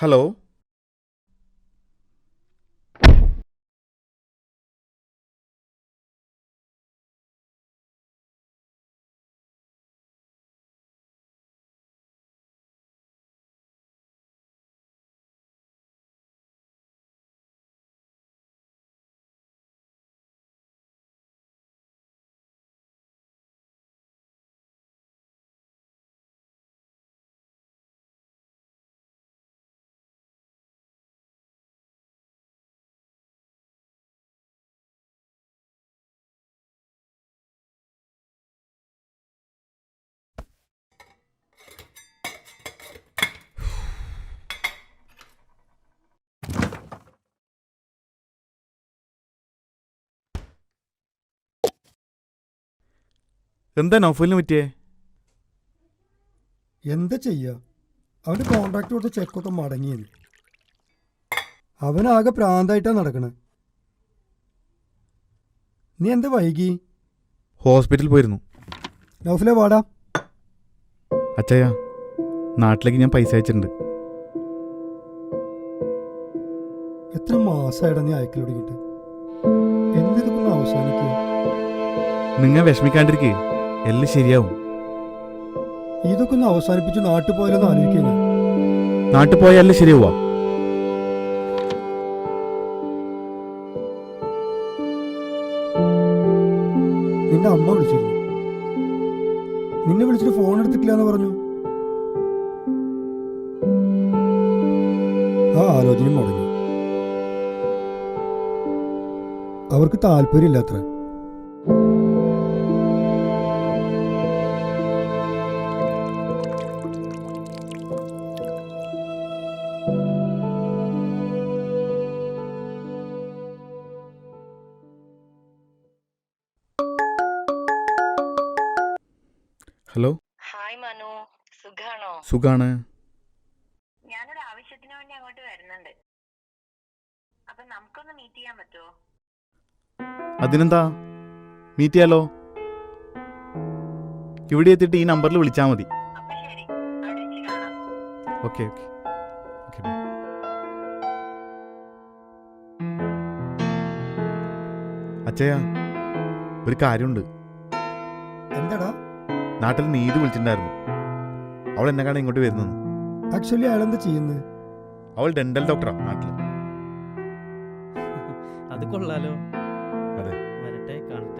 Hello. എന്താ നൗഫലിന് പറ്റിയേ? എന്താ ചെയ്യുക, അവൻ്റെ കോൺട്രാക്ട് കൊടുത്ത ചെക്കൊക്കെ മടങ്ങിയത്. അവനാകെ പ്രാന്തായിട്ടാണ് നടക്കണത്. നീ എന്താ വൈകി? ഹോസ്പിറ്റലിൽ പോയിരുന്നു. നൗഫലെ വാടാ. അച്ഛയാ, നാട്ടിലേക്ക് ഞാൻ പൈസ അയച്ചിട്ടുണ്ട്. എത്ര മാസമായിടാ നീ അയക്കൽ തുടങ്ങിയിട്ട്? എന്തൊക്കെ അവസാനിക്കുക? നിങ്ങൾ വിഷമിക്കാണ്ടിരിക്കേ, എല്ലാം ശരിയാവും. ഇതൊക്കെ ഒന്ന് അവസാനിപ്പിച്ച് നാട്ടിൽ പോയാലൊന്ന് ആലോചിക്കുക. നാട്ടിൽ പോയാലും ശരിയാവുക. നിന്റെ അമ്മ വിളിച്ചിരുന്നു. നിന്നെ വിളിച്ചിട്ട് ഫോൺ എടുത്തിട്ടില്ല എന്ന് പറഞ്ഞു. ആ ആലോചനയും മുടങ്ങി. അവർക്ക് താല്പര്യമില്ലാത്ര. ഹലോ. ഹായ് മനു, സുഖാണോ? സുഖാണ്. ഞാനൊരു ആവശ്യത്തിന് വേണ്ടി അങ്ങോട്ട് വരുന്നുണ്ട്. അപ്പൊ നമുക്കൊന്ന് മീറ്റ് ചെയ്യാൻ പറ്റുമോ? അതിനെന്താ, മീറ്റ് ചെയ്യാലോ. ഇവിടെ എത്തിയിട്ട് ഈ നമ്പറിൽ വിളിച്ചാൽ മതി. അപ്പൊ ശരി, അവിടെ വെച്ച് കാണാം. Okay okay okay. അച്ഛയാ, ഒരു കാര്യമുണ്ട്. എന്താടാ? നാട്ടിൽ നീതി വിളിച്ചിട്ടുണ്ടായിരുന്നു. അവൾ എന്നെ കാണാൻ ഇങ്ങോട്ട് വരുന്നത്. ആക്ച്വലി അയാളെന്താ ചെയ്യുന്നത്? അവൾ ഡെന്റൽ ഡോക്ടറാ നാട്ടിൽ. അത് കൊള്ളാലോ. അതെ. വരട്ടെ, കാണട്ടെ.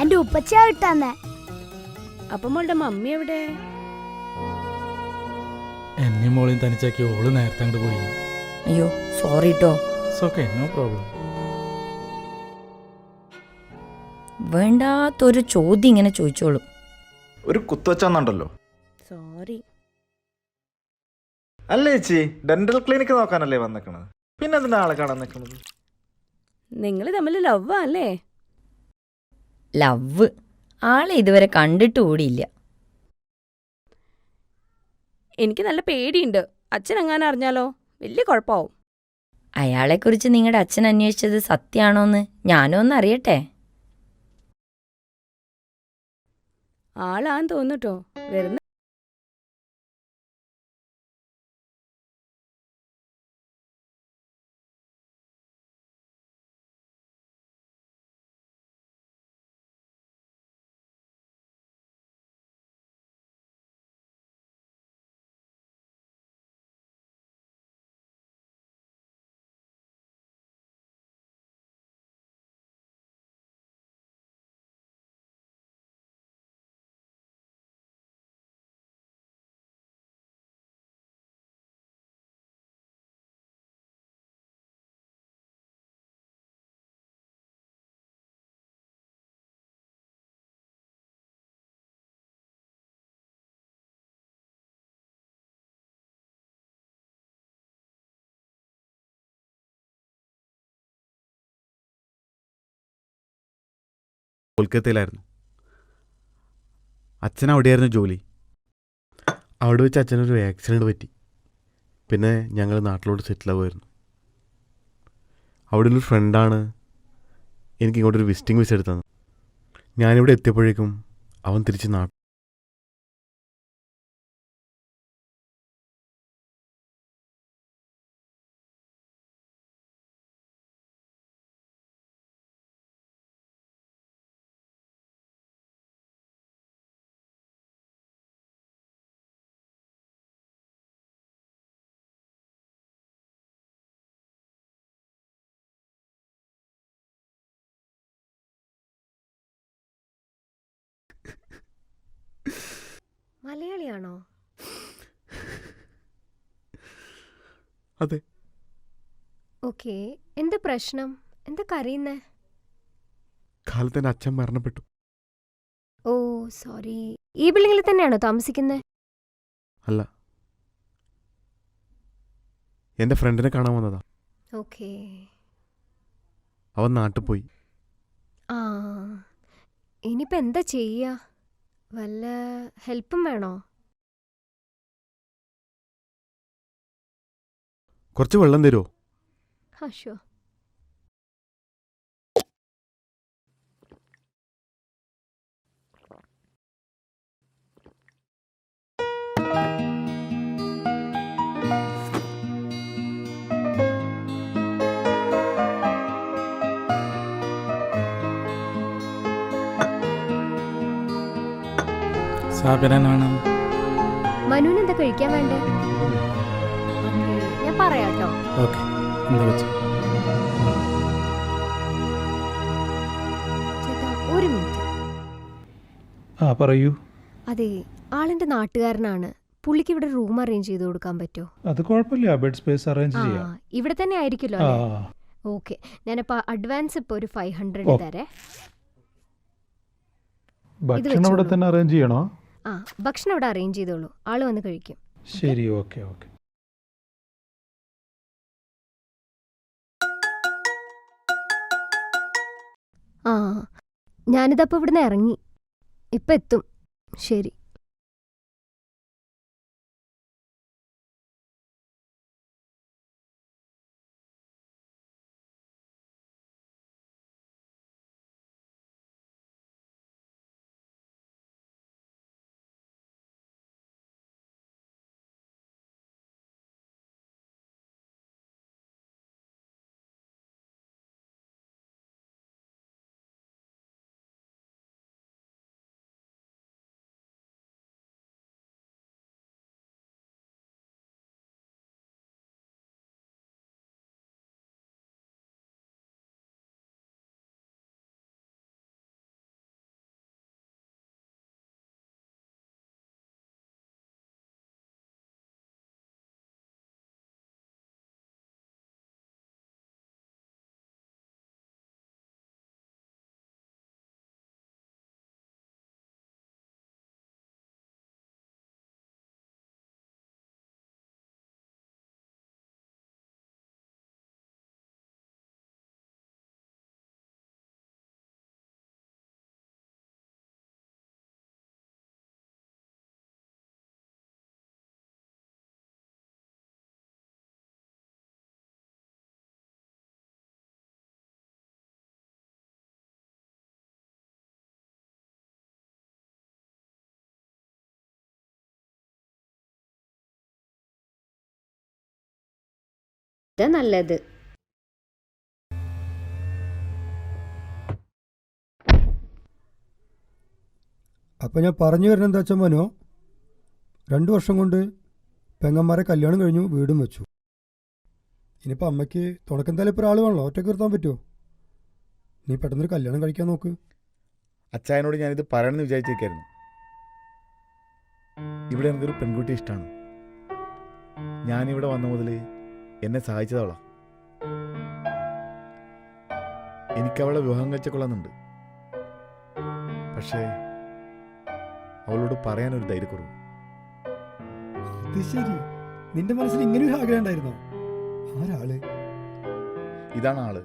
എന്റെ ഉപ്പച്ചാ ഇട്ടന്നെ. അപ്പൊ മോളുടെ മമ്മി എവിടെ? എന്നെ മോളെയും തനിച്ചാക്കി ഓള് നേരത്തെ അങ്ങോട്ട് പോയി. അയ്യോ സോറി ട്ടോ. Okay, no problem. വേണ്ടാത്തൊരു ചോദ്യം ഇങ്ങനെ ചോദിച്ചോളും. ഒരു കുത്തുവച്ചാന്നുണ്ടല്ലോ. സോറി. അല്ലേ ചേച്ചി, ഡെന്റൽ ക്ലിനിക്ക് നോക്കാനല്ലേ വന്നിക്കണത്? പിന്നെ എന്തിനാ ആളെ കാണാൻ നിൽക്കുന്നത്? നിങ്ങൾ തമ്മിൽ ലവ് അല്ലേ? ലവ് ആളെ ഇതുവരെ കണ്ടിട്ട് കൂടിയില്ല. എനിക്ക് നല്ല പേടിയുണ്ട്. അച്ഛൻ എങ്ങാനും അറിഞ്ഞാലോ വലിയ കുഴപ്പമാവും. അയാളെക്കുറിച്ച് നിങ്ങളുടെ അച്ഛൻ അന്വേഷിച്ചത് സത്യമാണോന്ന് ഞാനും ഒന്ന് അറിയട്ടെ. ആളാന്ന് തോന്നുട്ടോ വരുന്ന കൊൽക്കത്തയിലായിരുന്നു. അച്ഛൻ അവിടെയായിരുന്നു ജോലി. അവിടെ വെച്ച് അച്ഛനൊരു ആക്സിഡൻറ്റ് പറ്റി. പിന്നെ ഞങ്ങൾ നാട്ടിലോട്ട് സെറ്റിലാകുമായിരുന്നു. അവിടെ ഒരു ഫ്രണ്ടാണ് എനിക്ക് ഇങ്ങോട്ടൊരു വിസിറ്റിംഗ് വിസ എടുത്തത്. ഞാനിവിടെ എത്തിയപ്പോഴേക്കും അവൻ തിരിച്ച് നാട്ടിൽ. മലയാളിയാണോ? അതെ. ഓക്കെ, എന്താ പ്രശ്നം? എന്താ കരയുന്നേ? കാലത്ത് എൻ്റെ അച്ഛൻ മരണപ്പെട്ടു. ഓ സോറി. ഈ ബിൽഡിങ്ങിൽ തന്നെയാണോ താമസിക്കുന്നത്? അല്ല, എൻ്റെ ഫ്രണ്ടിനെ കാണാൻ വന്നതാ. ഓക്കെ. അവൻ നാട്ടിൽ പോയി. ആ, ഇനിയിപ്പോ എന്താ ചെയ്യാ? വല്ല ഹെൽപ്പും വേണോ? കുറച്ച് വെള്ളം തരുമോ? ഷോ. സാബിനാണ്. മനുവിന് എന്താ കഴിക്കാൻ വേണ്ടേ? ഓക്കേ, ഞാൻ പറയാട്ടോ. ഓക്കെ, എന്താ വെച്ചു? ചേട്ടാ ഒരു മിനിറ്റ്. ആ പറയൂ. അതെ, ആളിന്റെ നാട്ടുകാരനാണ്. പുള്ളിക്ക് ഇവിടെ റൂം അറേഞ്ച് ചെയ്ത് കൊടുക്കാൻ പറ്റുമോ? അത് കുഴപ്പമില്ല, ബെഡ് സ്പേസ് അറേഞ്ച് ചെയ്യാം. ഇവിടെ തന്നെ ആയിരിക്കുമല്ലോ ആ അല്ലേ? ഓക്കെ, ഞാനിപ്പോ അഡ്വാൻസ് ഇപ്പൊ ഒരു 500 തരേ. ഭക്ഷണം ഇവിടെ തന്നെ അറേഞ്ച് ചെയ്യണോ? ആ, ഭക്ഷണം ഇവിടെ അറേഞ്ച് ചെയ്തോളൂ, ആള് വന്ന് കഴിക്കും. ശരി, ഓക്കെ ഓക്കെ. ആ, ഞാനിതപ്പോൾ ഇവിടുന്ന് ഇറങ്ങി, ഇപ്പം എത്തും. ശരി. ഇത് നല്ലത്. അപ്പം ഞാൻ പറഞ്ഞു വരുന്നത് എന്താ വെച്ചാൽ മനോ, 2 വർഷം കൊണ്ട് പെങ്ങന്മാരെ കല്യാണം കഴിഞ്ഞു, വീടും വെച്ചു. ഇനിയിപ്പോൾ അമ്മയ്ക്ക് തുണക്കെന്തായാലും ഇപ്പോൾ ഒരാൾ വേണല്ലോ, ഒറ്റയ്ക്ക് നിർത്താൻ പറ്റുമോ? നീ പെട്ടെന്നൊരു കല്യാണം കഴിക്കാൻ നോക്ക്. അച്ചായനോട് ഞാനിത് പറയണമെന്ന് വിചാരിച്ചിരിക്കായിരുന്നു. ഇവിടെ എനിക്കൊരു പെൺകുട്ടി ഇഷ്ടമാണ്. ഞാനിവിടെ വന്ന മുതൽ എന്നെ സഹായിച്ചതവളാ. എനിക്കവളെ വിവാഹം കഴിച്ചക്കൊള്ളുന്നുണ്ട്. പക്ഷേ അവളോട് പറയാനൊരു ധൈര്യക്കുറവ്. അത് ശരി, നിന്റെ മനസ്സിൽ ഇങ്ങനെ ഒരു ആഗ്രഹം ഉണ്ടായിരുന്നോ? ആരാള്? ഇതാണ് ആള്.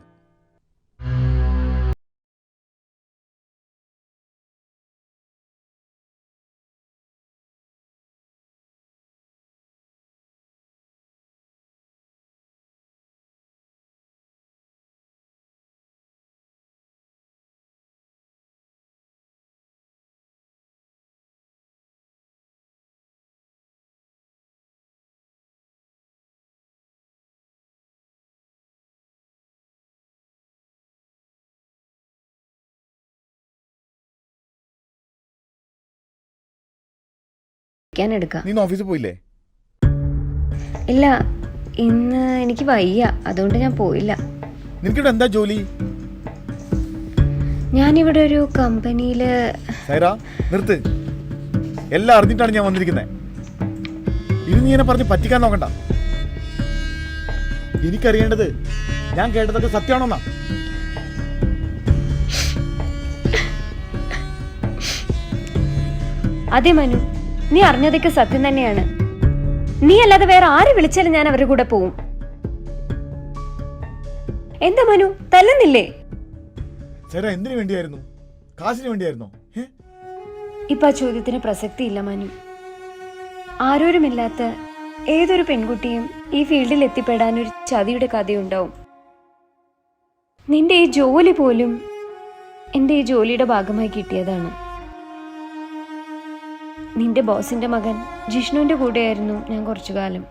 എടുക്കാം. നീ ഇന്ന് ഓഫീസിൽ പോയില്ലേ? ഇല്ല, ഇന്ന് എനിക്ക് വയ്യ, അതുകൊണ്ട് ഞാൻ പോയില്ല. നിനക്കിവിടെ എന്താ ജോലി? ഞാനിവിടെ ഒരു കമ്പനിയില്. സൈറ, നിർത്ത്. എല്ലാം അറിഞ്ഞിട്ടാണ് ഞാൻ വന്നിരിക്കുന്നത്. ഇത് നീ എന്നെ പറഞ്ഞ് പറ്റിക്കാൻ നോക്കണ്ട. എനിക്കറിയേണ്ടത് ഞാൻ കേട്ടതൊക്കെ സത്യമാണോന്നാ. അതെ മനു, നീ അറിഞ്ഞതൊക്കെ സത്യം തന്നെയാണ്. നീ അല്ലാതെ വേറെ ആര് വിളിച്ചാലും ഞാൻ അവരുടെ കൂടെ പോവും. എന്താ മനു, തല്ലുന്നില്ലേ? സൈറ, എന്തിനു വേണ്ടിയായിരുന്നു? കാശിന് വേണ്ടിയായിരുന്നോ? ഇപ്പൊ ആ ചോദ്യത്തിന് പ്രസക്തി ഇല്ല മനു. ആരോരുമില്ലാത്ത ഏതൊരു പെൺകുട്ടിയും ഈ ഫീൽഡിൽ എത്തിപ്പെടാൻ ഒരു ചതിയുടെ കഥയുണ്ടാവും. നിന്റെ ഈ ജോലി പോലും എന്റെ ഈ ജോലിയുടെ ഭാഗമായി കിട്ടിയതാണ്. നിന്റെ ബോസിന്റെ മകൻ ജിഷ്ണുവിന്റെ കൂടെയായിരുന്നു ഞാൻ കുറച്ചു കാലം.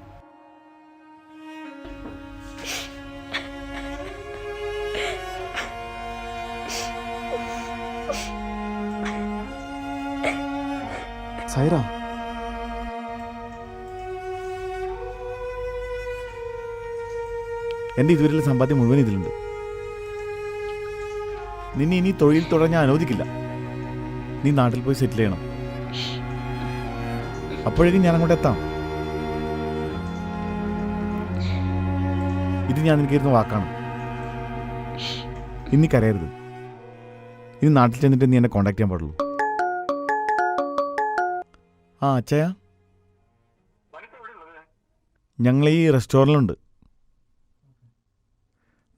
സൈറ, എന്റെ ഇതുവരെയുള്ള സമ്പാദ്യം മുഴുവൻ ഇതിലുണ്ട്. നിന്നെ ഇനി തൊഴിൽ തുടരാൻ ഞാൻ അനുവദിക്കില്ല. നീ നാട്ടിൽ പോയി സെറ്റിൽ ചെയ്യണം. അപ്പോഴേക്കും ഞാൻ അങ്ങോട്ട് എത്താം. ഇത് ഞാൻ നിനക്കിരുന്ന വാക്കാണ്. ഇനി കരയരുത്. ഇനി നാട്ടിൽ ചെന്നിട്ട് നീ എന്നെ കോണ്ടാക്ട് ചെയ്യാൻ പാടുള്ളൂ. ആ അച്ഛയാ, ഞങ്ങൾ ഈ റെസ്റ്റോറൻറ്റിലുണ്ട്.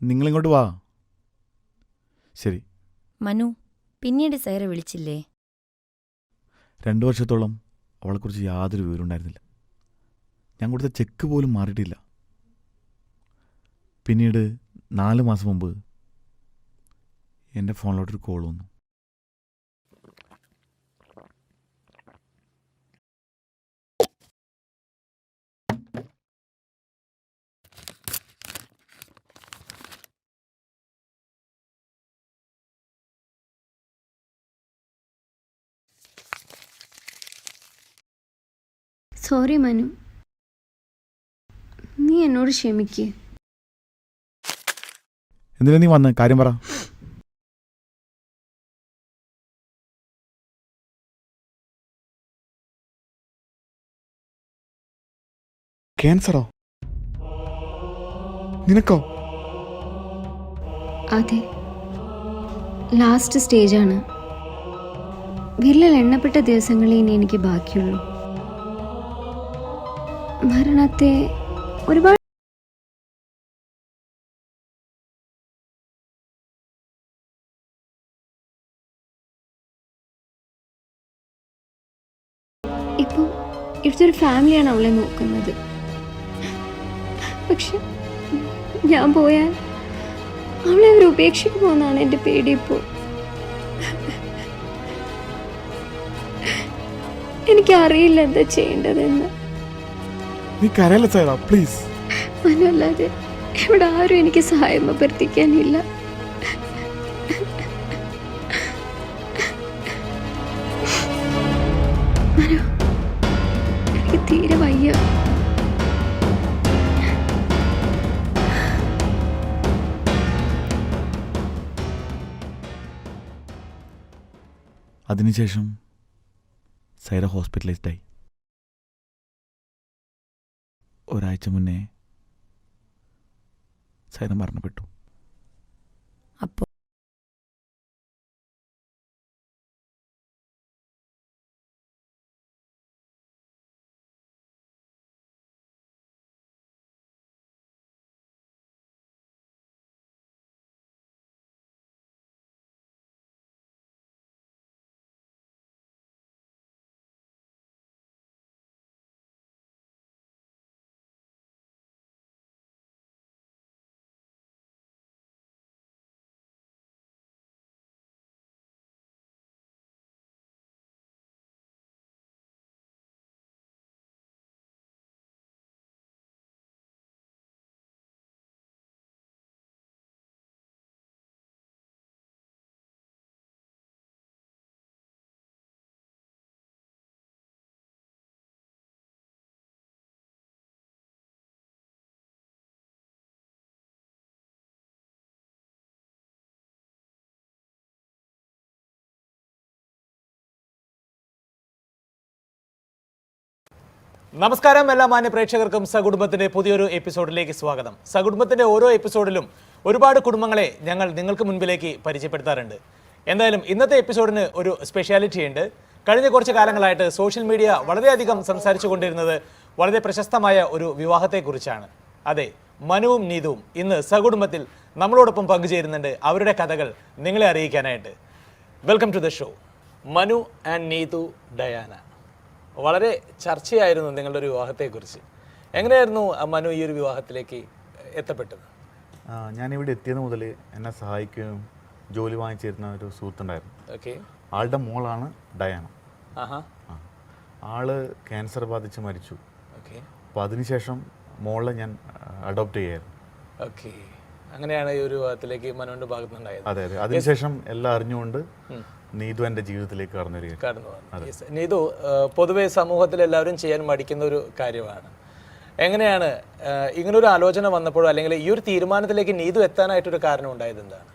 നിങ്ങളിങ്ങോട്ട് വാ. ശരി. മനു, പിന്നീട് സൈറ വിളിച്ചില്ലേ? 2 വർഷത്തോളം അവളെക്കുറിച്ച് യാതൊരു വിവരം ഉണ്ടായിരുന്നില്ല. ഞാൻ കൊടുത്ത ചെക്ക് പോലും മാറിയിട്ടില്ല. പിന്നീട് 4 മാസം മുമ്പ് എൻ്റെ ഫോണിലോട്ടൊരു കോൾ വന്നു. സോറി മനു, നീ എന്നോട് ക്ഷമിക്ക്. എന്തിനാ നീ വന്ന്? കാര്യം പറ. ക്യാൻസറോ? നിനക്കോ? അതെ, ലാസ്റ്റ് സ്റ്റേജാണ്. വിരലിൽ എണ്ണപ്പെട്ട ദിവസങ്ങളെ ഇനി എനിക്ക് ബാക്കിയുള്ളൂ. മരണത്തെ ഒരുപാട് ഇപ്പൊ ഇവിടുത്തെ ഒരു ഫാമിലിയാണ് അവളെ നോക്കുന്നത്. പക്ഷെ ഞാൻ പോയാൽ അവളെ അവർ ഉപേക്ഷിക്കുമോന്നാണ് എൻ്റെ പേടി. ഇപ്പോൾ എനിക്കറിയില്ല എന്താ ചെയ്യേണ്ടതെന്ന്. നീ കരയല്ല സൈറ, പ്ലീസ്. മനല്ലാതെ ഇവിടെ ആരും എനിക്ക് സഹായം അഭ്യർത്ഥിക്കാനില്ല. മനു, എനിക്ക് തീരെ വയ്യ. അതിനുശേഷം സൈറ ഹോസ്പിറ്റലൈസ്ഡായി. ഒരാഴ്ച മുന്നേ സൈറ മരണപ്പെട്ടു. അപ്പോൾ നമസ്കാരം എല്ലാ മാന്യ പ്രേക്ഷകർക്കും സകുടുംബത്തിന്റെ പുതിയൊരു എപ്പിസോഡിലേക്ക് സ്വാഗതം. സകുടുംബത്തിന്റെ ഓരോ എപ്പിസോഡിലും ഒരുപാട് കുടുംബങ്ങളെ ഞങ്ങൾ നിങ്ങൾക്ക് മുൻപിലേക്ക് പരിചയപ്പെടുത്താറുണ്ട്. എന്തായാലും ഇന്നത്തെ എപ്പിസോഡിന് ഒരു സ്പെഷ്യാലിറ്റി ഉണ്ട്. കഴിഞ്ഞ കുറച്ച് കാലങ്ങളായിട്ട് സോഷ്യൽ മീഡിയ വളരെയധികം സംസാരിച്ചു കൊണ്ടിരുന്നത് വളരെ പ്രശസ്തമായ ഒരു വിവാഹത്തെക്കുറിച്ചാണ്. അതെ, മനുവും നീതുവും ഇന്ന് സകുടുംബത്തിൽ നമ്മളോടൊപ്പം പങ്കുചേരുന്നുണ്ട് അവരുടെ കഥകൾ നിങ്ങളെ അറിയിക്കാനായിട്ട്. Welcome to the show. Manu and Neethu Diana. വളരെ ചർച്ചയായിരുന്നു നിങ്ങളുടെ ഒരു വിവാഹത്തെക്കുറിച്ച്. എങ്ങനെയായിരുന്നു മനു ഈ ഒരു വിവാഹത്തിലേക്ക് എത്തപ്പെട്ടത്? ഞാനിവിടെ എത്തിയത് മുതൽ എന്നെ സഹായിക്കുകയും ജോലി വാങ്ങിച്ചു തരുന്ന ഒരു സുഹൃത്തുണ്ടായിരുന്നു. ഓക്കെ. ആളുടെ മോളാണ് ഡയാന. ആഹാ. ആള് ക്യാൻസർ ബാധിച്ച് മരിച്ചു. ഓക്കെ. അപ്പോൾ അതിനുശേഷം മോളെ ഞാൻ അഡോപ്റ്റ് ചെയ്യായിരുന്നു. ഓക്കെ. അങ്ങനെയാണ് ഈ ഒരു വിവാഹത്തിലേക്ക് മനുവിൻ്റെ ഭാഗത്തുനിന്നുണ്ടായത്. അതെ അതെ. അതിനുശേഷം എല്ലാം അറിഞ്ഞുകൊണ്ട് നീതു എൻ്റെ ജീവിതത്തിലേക്ക് കടന്നു വരിക. നീതു പൊതുവെ സമൂഹത്തിൽ എല്ലാവരും ചെയ്യാൻ മടിക്കുന്ന ഒരു കാര്യമാണ്. എങ്ങനെയാണ് ഇങ്ങനൊരു ആലോചന വന്നപ്പോഴോ അല്ലെങ്കിൽ ഈ ഒരു തീരുമാനത്തിലേക്ക് നീതു എത്താനായിട്ടൊരു കാരണം ഉണ്ടായത് എന്താണ്?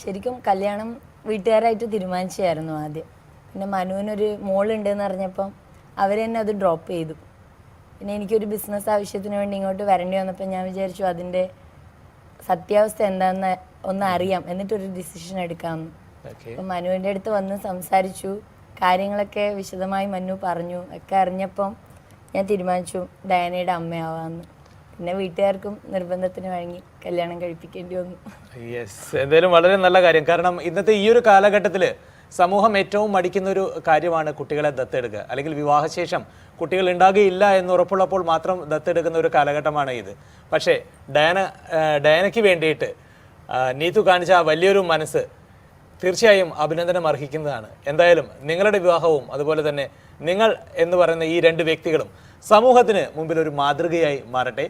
ശരിക്കും കല്യാണം വീട്ടുകാരായിട്ട് തീരുമാനിച്ചായിരുന്നു ആദ്യം. പിന്നെ മനുവിനൊരു മോളുണ്ടെന്ന് അറിഞ്ഞപ്പം അവർ തന്നെ അത് ഡ്രോപ്പ് ചെയ്തു. പിന്നെ എനിക്കൊരു ബിസിനസ് ആവശ്യത്തിന് വേണ്ടി ഇങ്ങോട്ട് വരേണ്ടി വന്നപ്പോൾ ഞാൻ വിചാരിച്ചു അതിൻ്റെ സത്യാവസ്ഥ എന്താണെന്ന് ഒന്ന് അറിയാം, എന്നിട്ടൊരു ഡിസിഷൻ എടുക്കാമെന്ന്. അപ്പം മനുവിൻ്റെ അടുത്ത് വന്ന് സംസാരിച്ചു, കാര്യങ്ങളൊക്കെ വിശദമായി മനു പറഞ്ഞു. ഒക്കെ അറിഞ്ഞപ്പം ഞാൻ തീരുമാനിച്ചു ഡയാനയുടെ അമ്മയാവാമെന്ന്. പിന്നെ വീട്ടുകാർക്കും നിർബന്ധത്തിന് വഴങ്ങി കല്യാണം കഴിപ്പിക്കേണ്ടി വന്നു. യെസ്, എന്തായാലും വളരെ നല്ല കാര്യം. കാരണം ഇന്നത്തെ ഈ ഒരു കാലഘട്ടത്തിൽ സമൂഹം ഏറ്റവും മടിക്കുന്ന ഒരു കാര്യമാണ് കുട്ടികളെ ദത്തെടുക്കുക, അല്ലെങ്കിൽ വിവാഹശേഷം കുട്ടികൾ ഉണ്ടാകുകയില്ല എന്ന് ഉറപ്പുള്ളപ്പോൾ മാത്രം ദത്തെടുക്കുന്ന ഒരു കാലഘട്ടമാണ് ഇത്. പക്ഷേ ഡയാനയ്ക്ക് വേണ്ടിയിട്ട് നീതു കാണിച്ച ആ വലിയൊരു മനസ്സ് തീർച്ചയായും അഭിനന്ദനം അർഹിക്കുന്നതാണ്. എന്തായാലും നിങ്ങളുടെ വിവാഹവും അതുപോലെ തന്നെ നിങ്ങൾ എന്ന് പറയുന്ന ഈ രണ്ട് വ്യക്തികളും സമൂഹത്തിന് മുമ്പിൽ ഒരു മാതൃകയായി മാറട്ടെ.